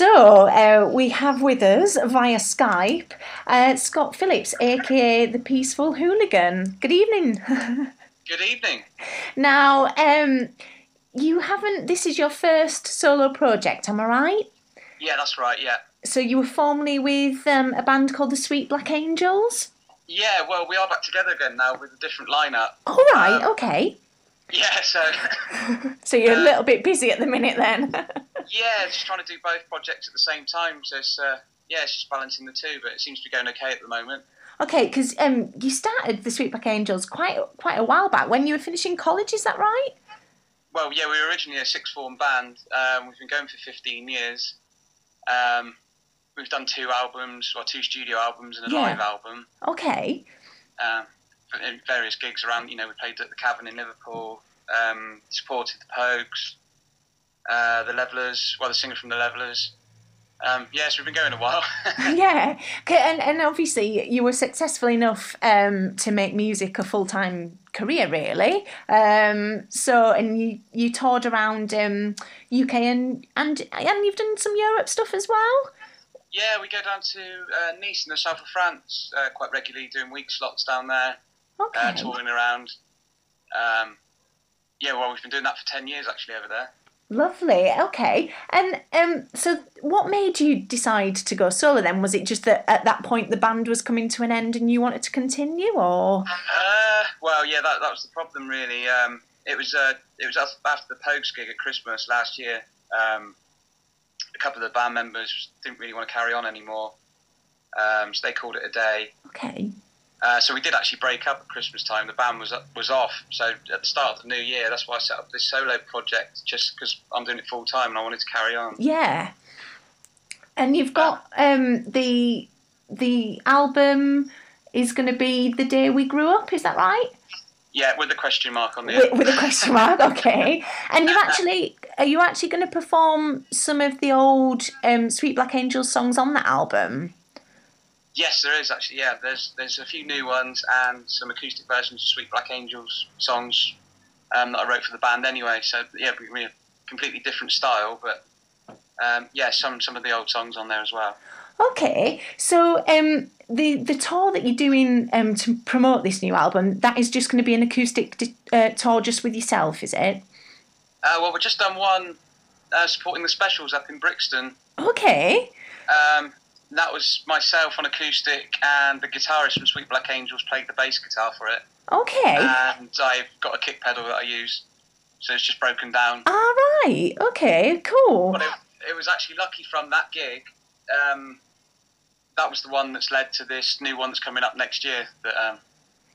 We have with us via Skype Scott Phillips, aka the Peaceful Hooligan. Good evening. Good evening. Now, you haven't, this is your first solo project, am I right? Yeah, that's right. Yeah. So you were formerly with a band called the Sweet Black Angels? Yeah, well, we are back together again now with a different lineup. All right, okay. Yeah, so So you're a uh, little bit busy at the minute then. yeah, just trying to do both projects at the same time. So it's just balancing the two, but it seems to be going okay at the moment. Okay, because you started the Sweet Black Angels quite a while back when you were finishing college, is that right? Well, yeah, we were originally a sixth form band. We've been going for 15 years. Um, we've done two albums, well, two studio albums and a Yeah. live album. Okay. Um, in various gigs around. We played at the Cavern in Liverpool. Supported the Pogues, the Levellers. Well, the singer from the Levellers. Yes, we've been going a while. Yeah, and obviously you were successful enough to make music a full time career, really. And you toured around UK and you've done some Europe stuff as well. Yeah, we go down to Nice in the south of France quite regularly, doing week slots down there, Okay, touring around. Yeah, well, we've been doing that for 10 years actually over there. lovely. Okay, and so what made you decide to go solo then? Was it just that at that point the band was coming to an end and you wanted to continue, or? Well, yeah, that was the problem really. It was after the Pogues gig at Christmas last year. A couple of the band members didn't really want to carry on anymore, so they called it a day. Okay. So we did actually break up at Christmas time. The band was off. So at the start of the new year, that's why I set up this solo project, just because I'm doing it full time and I wanted to carry on. Yeah, and you've Uh, got the album is going to be The Day We Grew Up. Is that right? yeah, with the question mark on the end. With a question mark, okay. And are you actually going to perform some of the old Sweet Black Angels songs on that album? Yes, there is actually. Yeah, there's a few new ones and some acoustic versions of Sweet Black Angels songs that I wrote for the band anyway. So yeah, we're a completely different style, but yeah, some of the old songs on there as well. Okay, so the tour that you're doing to promote this new album, that is just going to be an acoustic tour just with yourself, is it? Well, we've just done one supporting the Specials up in Brixton. Okay. That was myself on acoustic, and the guitarist from Sweet Black Angels played the bass guitar for it. Okay. And I've got a kick pedal that I use, so it's just broken down. All right. Okay. Cool. But it was actually lucky from that gig. That was the one that's led to this new one that's coming up next year. That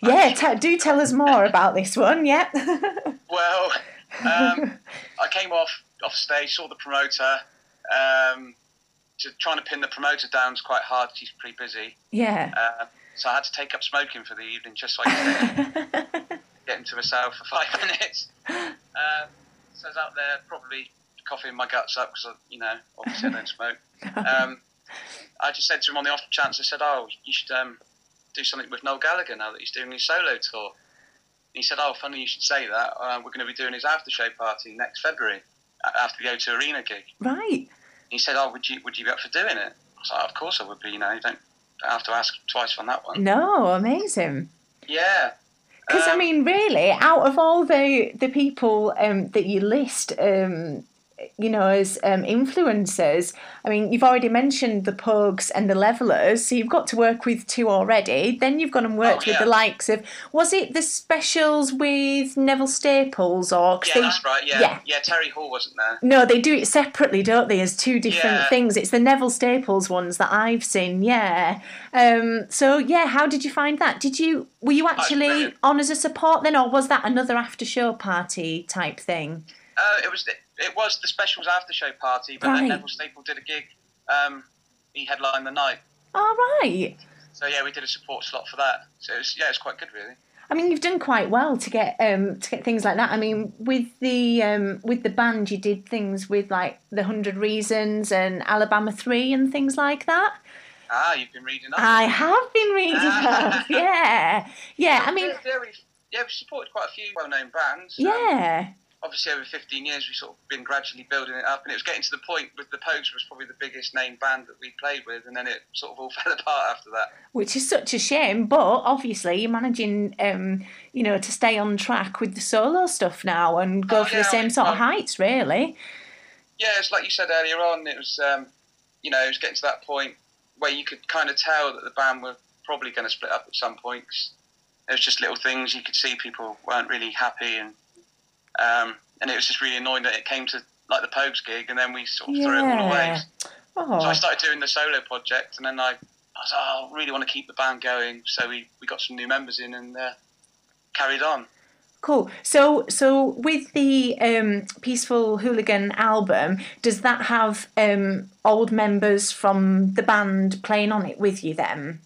Yeah. Do tell us more about this one. Yep. well, I came off stage, saw the promoter. Trying to pin the promoter down is quite hard. He's pretty busy. Yeah. So I had to take up smoking for the evening just so I could get into myself for 5 minutes. So I was out there probably coughing my guts up because, obviously I don't smoke. I just said to him on the off chance, I said, oh, you should do something with Noel Gallagher now that he's doing his solo tour. And he said, oh, funny you should say that. We're going to be doing his after show party next February after the O2 Arena gig. Right. He said, oh, would you be up for doing it? I was like, of course I would be, you don't have to ask twice on that one. No, amazing. Yeah. Because I mean, really, out of all the people that you list, as influencers, I mean, you've already mentioned the Pugs and the Levellers, so you've got to work with two already. Then you've gone and worked with the likes of, was it the Specials with Neville Staples or? Yeah, that's right. Yeah, Terry Hall wasn't there. No, they do it separately, don't they? As two different Yeah. things. It's the Neville Staples ones that I've seen. Yeah. So yeah, how did you find that? Were you actually brilliant. on as a support then, or was that another after show party type thing? It was the Specials after show party, but then Right. Neville Staple did a gig. He headlined the night. All right. So yeah, we did a support slot for that. So it's quite good really. I mean, you've done quite well to get things like that. I mean, with the band, you did things with like the 100 Reasons and Alabama 3 and things like that. Ah, you've been reading up. I have been reading up. Yeah, yeah. I mean, we've supported quite a few well-known bands. yeah. obviously over 15 years we've sort of been gradually building it up, and it was getting to the point with the Pogues was probably the biggest name band that we played with, and then it sort of all fell apart after that. Which is such a shame, but obviously you're managing, to stay on track with the solo stuff now and go Oh for the yeah, same sort of heights, really. yeah, it's like you said earlier on. It was, it was getting to that point where you could kind of tell that the band were probably going to split up at some point. 'Cause there was just little things you could see people weren't really happy, and it was just really annoying that it came to like the Pogues gig, and then we sort of threw it all away. Oh. So I started doing the solo project, and then I was like, oh, I really want to keep the band going. So we got some new members in and carried on. Cool. So with the Peaceful Hooligan album, does that have old members from the band playing on it with you then?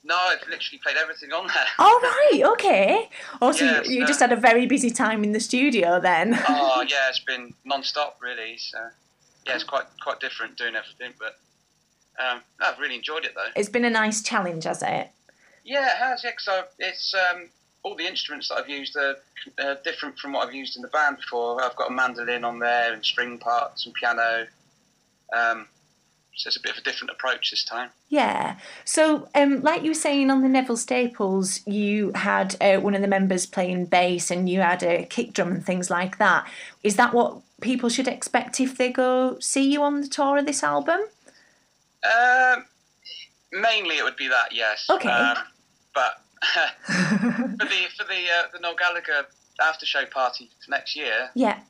No, I've literally played everything on there. Oh, right, okay. Oh, so Yes, you just had a very busy time in the studio then. Oh, yeah, it's been non-stop, really. So, yeah, it's quite different doing everything, but I've really enjoyed it, though. It's been a nice challenge, has it? Yeah, it has, yeah, because it's all the instruments that I've used are different from what I've used in the band before. I've got a mandolin on there and string parts and piano. So it's a bit of a different approach this time. Yeah. So, like you were saying on the Neville Staples, you had one of the members playing bass and you had a kick drum and things like that. Is that what people should expect if they go see you on the tour of this album? Mainly it would be that, yes. Okay. But for the Noel Gallagher after show party for next year, yeah,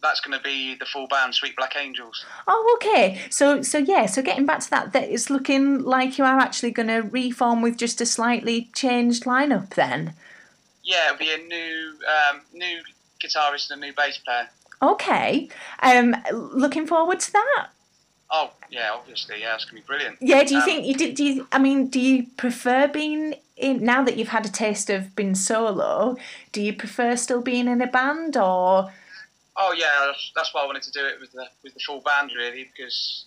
that's going to be the full band, Sweet Black Angels. Oh, okay. So getting back to that it's looking like you are actually going to reform with just a slightly changed lineup then. Yeah, it'll be a new guitarist and a new bass player. Okay. Looking forward to that. Oh yeah, obviously, yeah, it's gonna be brilliant. Yeah, do you think you did? Do you prefer being in now that you've had a taste of being solo? Do you prefer still being in a band or? Oh yeah, that's why I wanted to do it with the full band, really, because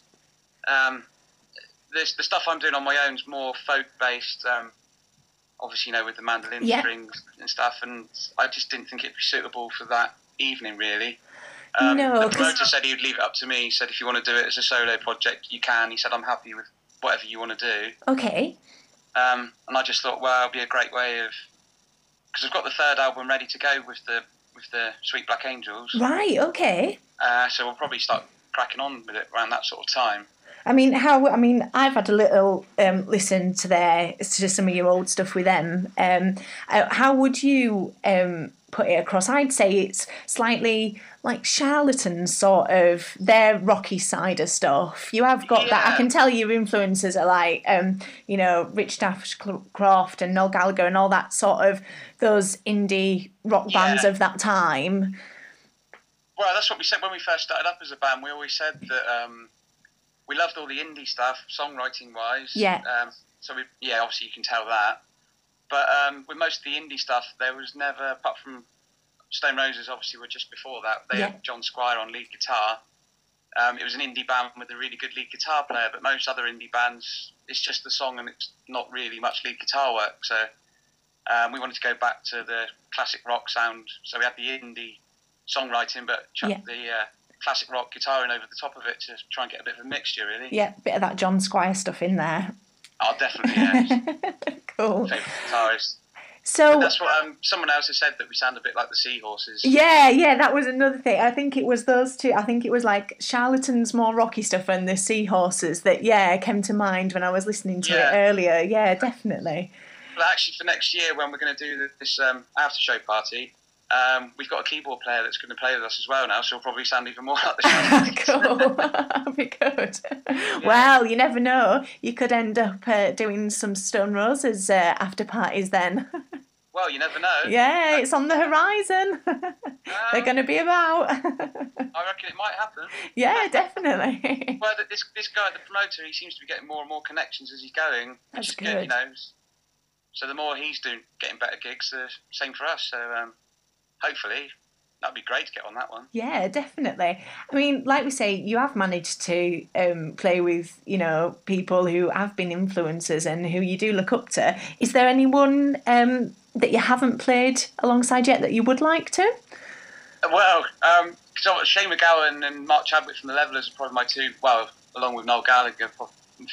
the stuff I'm doing on my own is more folk based. Obviously, with the mandolin strings and stuff, and I just didn't think it'd be suitable for that evening, really. No, the promoter said he would leave it up to me. He said, if you want to do it as a solo project, you can. He said, I'm happy with whatever you want to do. Okay. And I just thought, well, it'll be a great way of... Because I've got the third album ready to go with the Sweet Black Angels. Right, okay. So we'll probably start cracking on with it around that sort of time. I've had a little listen to some of your old stuff with them. How would you put it across? I'd say it's slightly like Charlatans, sort of their rocky side of stuff. You have got that. I can tell your influences are like, Rich Ashcroft and Noel Gallagher and all that sort of those indie rock bands of that time. Well, that's what we said when we first started up as a band. We always said that we loved all the indie stuff, songwriting-wise. Yeah. Obviously you can tell that. But with most of the indie stuff, there was never, apart from Stone Roses, obviously, were just before that. They had John Squire on lead guitar. It was an indie band with a really good lead guitar player, but most other indie bands, it's just the song and it's not really much lead guitar work. So we wanted to go back to the classic rock sound. So we had the indie songwriting, but chucked the classic rock guitar in over the top of it to try and get a bit of a mixture, really. Yeah, a bit of that John Squire stuff in there. Oh, definitely, yeah. Cool. Favourite guitarist. So but that's what someone else has said, that we sound a bit like the Seahorses. Yeah, that was another thing. I think it was those two. I think it was like Charlatans, more rocky stuff, and the Seahorses that came to mind when I was listening to it earlier. Yeah, definitely. But actually, for next year, when we're going to do this after show party, we've got a keyboard player that's going to play with us as well now, so we'll probably sound even more like the Charlatans. Cool. That'll be good. Yeah. Well, you never know. You could end up doing some Stone Roses after parties then. Well, you never know. Yeah, it's on the horizon. They're going to be about. I reckon it might happen. Yeah, definitely. Well, this guy, the promoter, he seems to be getting more and more connections as he's going. That's good. So the more he's getting better gigs, the same for us. So hopefully that'd be great to get on that one. Yeah, definitely. I mean, like we say, you have managed to play with, people who have been influencers and who you do look up to. Is there anyone that you haven't played alongside yet that you would like to? Well, because Shane McGowan and Mark Chadwick from the Levellers are probably my two, well, along with Noel Gallagher,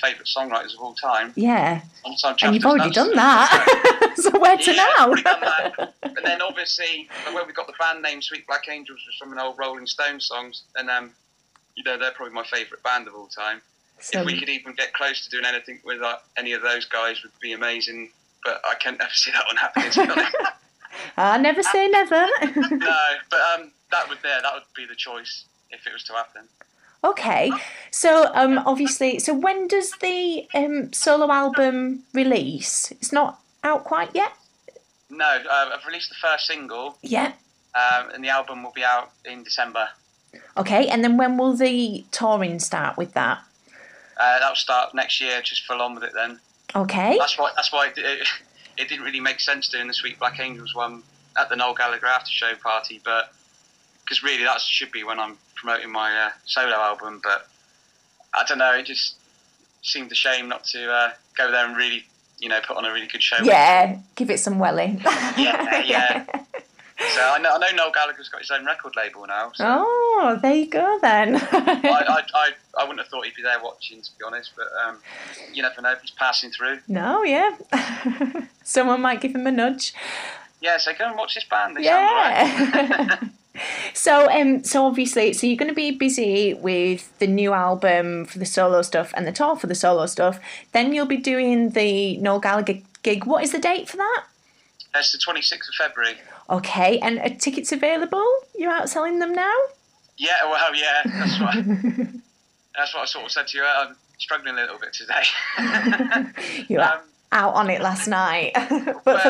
favourite songwriters of all time. Yeah. So and you've already done that. So where to now? Already done that. And then obviously, when we got the band name Sweet Black Angels was from an old Rolling Stones songs, and they're probably my favourite band of all time. If we could even get close to doing anything with any of those guys, would be amazing. But I can't ever see that one happening. To be honest. Never say never. No, but that would be the choice if it was to happen. Okay, so obviously, so when does the solo album release? It's not out quite yet? No, I've released the first single. Yeah. And the album will be out in December. Okay, and then when will the touring start with that? That'll start next year, just full on with it then. Okay. That's why it didn't really make sense doing the Sweet Black Angels one at the Noel Gallagher after show party, but because really that should be when I'm promoting my solo album, but I don't know, it just seemed a shame not to go there and really, put on a really good show. Yeah, give it some welly. Yeah. So I know Noel Gallagher's got his own record label now. So oh, there you go then. I wouldn't have thought he'd be there watching, to be honest, but you never know if he's passing through. No, yeah. Someone might give him a nudge. Yeah, so go and watch this band. They sound all right. So obviously, so you're going to be busy with the new album for the solo stuff and the tour for the solo stuff. Then you'll be doing the Noel Gallagher gig. What is the date for that? It's the 26th of February. Okay, and are tickets available? You're out selling them now? Yeah, well, yeah, that's right. That's what I sort of said to you. I'm struggling a little bit today. You were out on it last night, but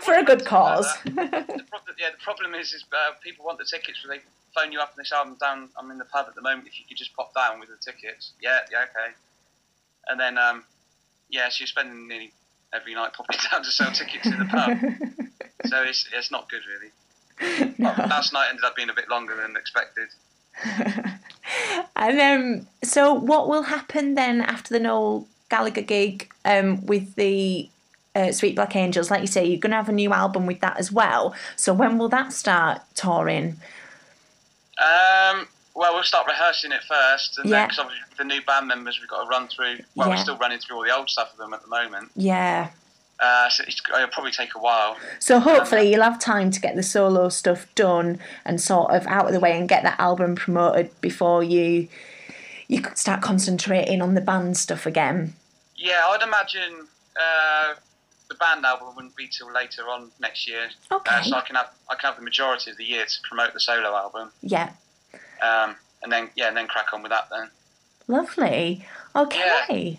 for a good cause. The problem is people want the tickets, so they phone you up and they say, I'm in the pub at the moment, if you could just pop down with the tickets. Yeah, okay. And then, so you're spending nearly every night popping down to sell tickets in the pub. So it's not good, really. No. Last night ended up being a bit longer than expected. And so what will happen then after the Noel Gallagher gig with the Sweet Black Angels? Like you say, you're going to have a new album with that as well. So when will that start touring? Well, we'll start rehearsing it first, and then because obviously with the new band members, we've got to run through. Well, we're still running through all the old stuff of them at the moment. Yeah. So it'll probably take a while. So hopefully you'll have time to get the solo stuff done and sort of out of the way and get that album promoted before you start concentrating on the band stuff again. Yeah, I'd imagine the band album wouldn't be till later on next year. Okay. So I can have the majority of the year to promote the solo album. Yeah. And then crack on with that then. Lovely. Okay. Yeah.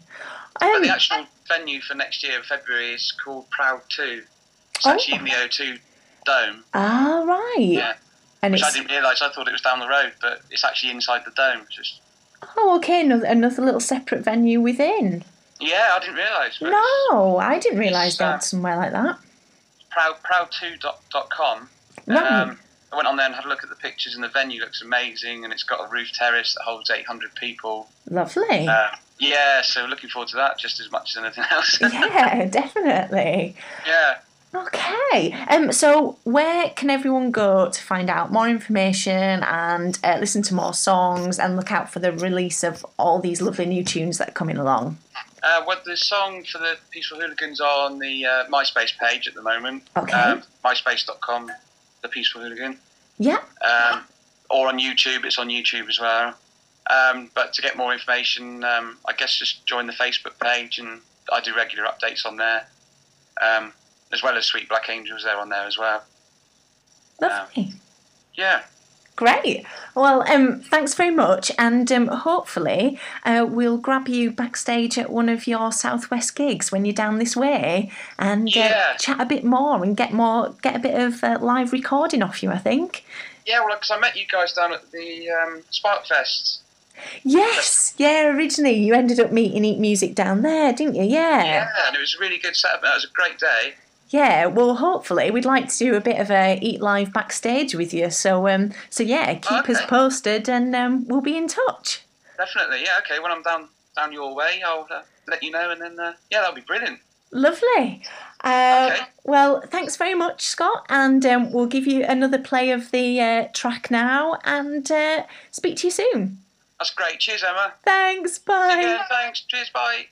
But the actual venue for next year in February is called Proud 2. It's actually in the O2 Dome. Ah, right. Yeah. Which I didn't realise. I thought it was down the road, but it's actually inside the dome. Oh, okay. Another little separate venue within. Yeah, I didn't realise. No, I didn't realise they had somewhere like that. Proud2.com. Right. I went on there and had a look at the pictures, and the venue looks amazing, and it's got a roof terrace that holds 800 people. Lovely. Yeah, so looking forward to that just as much as anything else. Yeah, definitely. Yeah. Okay. So where can everyone go to find out more information and listen to more songs and look out for the release of all these lovely new tunes that are coming along? Well, the song for the Peaceful Hooligans are on the MySpace page at the moment. Okay. MySpace.com, The Peaceful Hooligan. Yeah. Or on YouTube. It's on YouTube as well. But to get more information, I guess just join the Facebook page, and I do regular updates on there, as well as Sweet Black Angels. They're on there as well. Lovely. Yeah. Great. Well, thanks very much, and hopefully we'll grab you backstage at one of your Southwest gigs when you're down this way, and chat a bit more and get a bit of live recording off you, I think. Yeah, well, because I met you guys down at the Spark Fest. Yes, yeah, originally you ended up meeting Eatmusic down there, didn't you? Yeah, and it was a really good setup. It was a great day. Yeah, well, hopefully we'd like to do a bit of a Eat Live backstage with you. So yeah, keep us posted, and we'll be in touch. Definitely, yeah. Okay, when I'm down your way, I'll let you know, and then that'll be brilliant. Lovely. Okay, Well, thanks very much, Scott, and we'll give you another play of the track now and speak to you soon. that's great. Cheers, Emma. Thanks, See you again. bye. Thanks. Cheers. Bye.